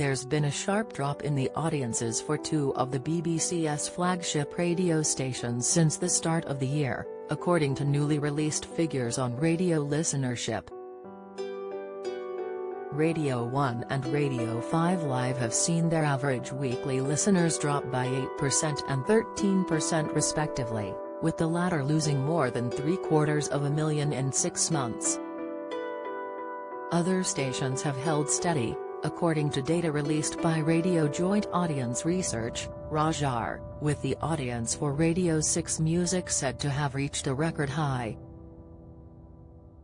There's been a sharp drop in the audiences for two of the BBC's flagship radio stations since the start of the year, according to newly released figures on radio listenership. Radio 1 and Radio 5 Live have seen their average weekly listeners drop by 8% and 13% respectively, with the latter losing more than 750,000 in 6 months. Other stations have held steady, according to data released by Radio Joint Audience Research, RAJAR, with the audience for Radio 6 Music said to have reached a record high.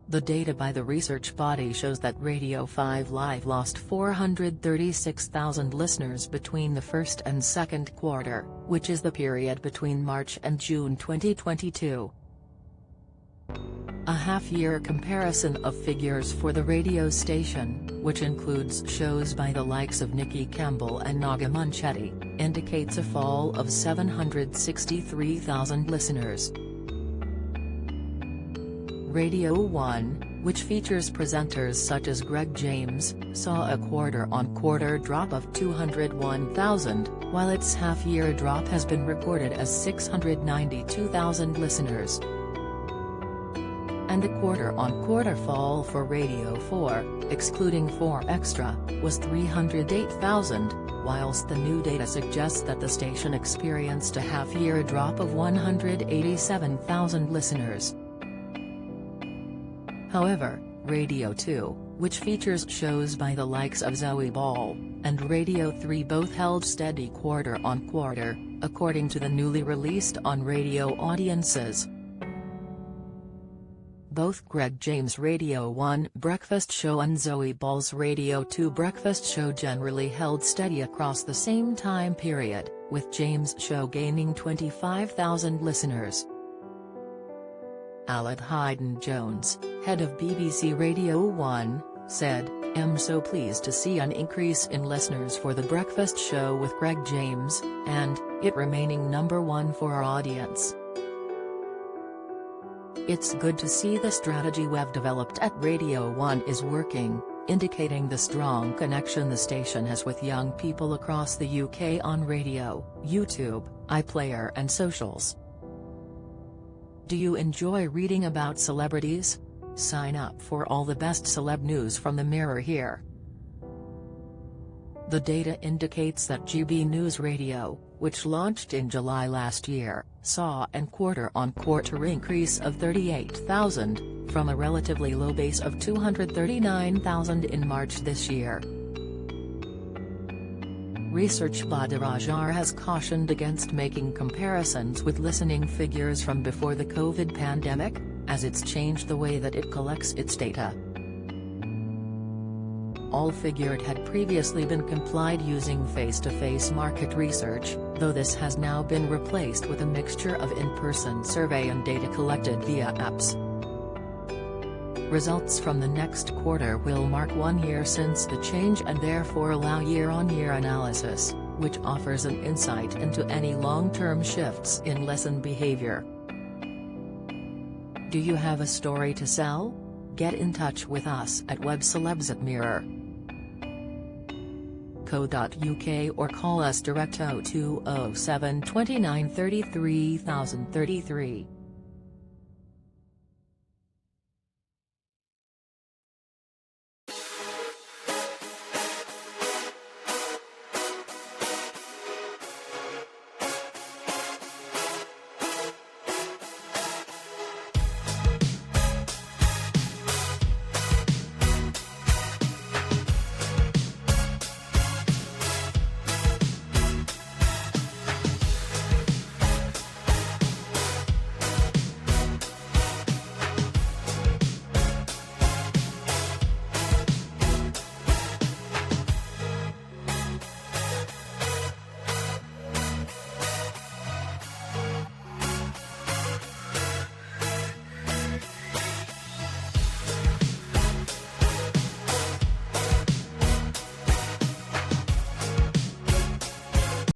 The data by the research body shows that Radio 5 Live lost 436,000 listeners between the first and second quarter, which is the period between March and June 2022. A half-year comparison of figures for the radio station, which includes shows by the likes of Nikki Campbell and Naga Munchetty, indicates a fall of 763,000 listeners. Radio 1, which features presenters such as Greg James, saw a quarter-on-quarter drop of 201,000, while its half-year drop has been reported as 692,000 listeners. And the quarter-on-quarter fall for Radio 4, excluding 4 Extra, was 308,000, whilst the new data suggests that the station experienced a half-year drop of 187,000 listeners. However, Radio 2, which features shows by the likes of Zoe Ball, and Radio 3 both held steady quarter-on-quarter, according to the newly released On Radio audiences. Both Greg James' Radio 1 breakfast show and Zoe Ball's Radio 2 breakfast show generally held steady across the same time period, with James' show gaining 25,000 listeners. Aled Hayden-Jones, head of BBC Radio 1, said, "I'm so pleased to see an increase in listeners for the breakfast show with Greg James, and it remaining number one for our audience. It's good to see the strategy we've developed at Radio 1 is working, indicating the strong connection the station has with young people across the UK on radio, YouTube, iPlayer and socials." Do you enjoy reading about celebrities? Sign up for all the best celeb news from the Mirror here. The data indicates that GB News Radio, which launched in July last year, saw a quarter-on-quarter increase of 38,000, from a relatively low base of 239,000 in March this year. Research body RAJAR has cautioned against making comparisons with listening figures from before the COVID pandemic, as it's changed the way that it collects its data. All figured had previously been complied using face-to-face market research, though this has now been replaced with a mixture of in-person survey and data collected via apps. Results from the next quarter will mark 1 year since the change and therefore allow year-on-year analysis, which offers an insight into any long-term shifts in listen behavior. Do you have a story to sell? Get in touch with us at webcelebs@mirror.co.uk or call us direct 0207 29 33 033.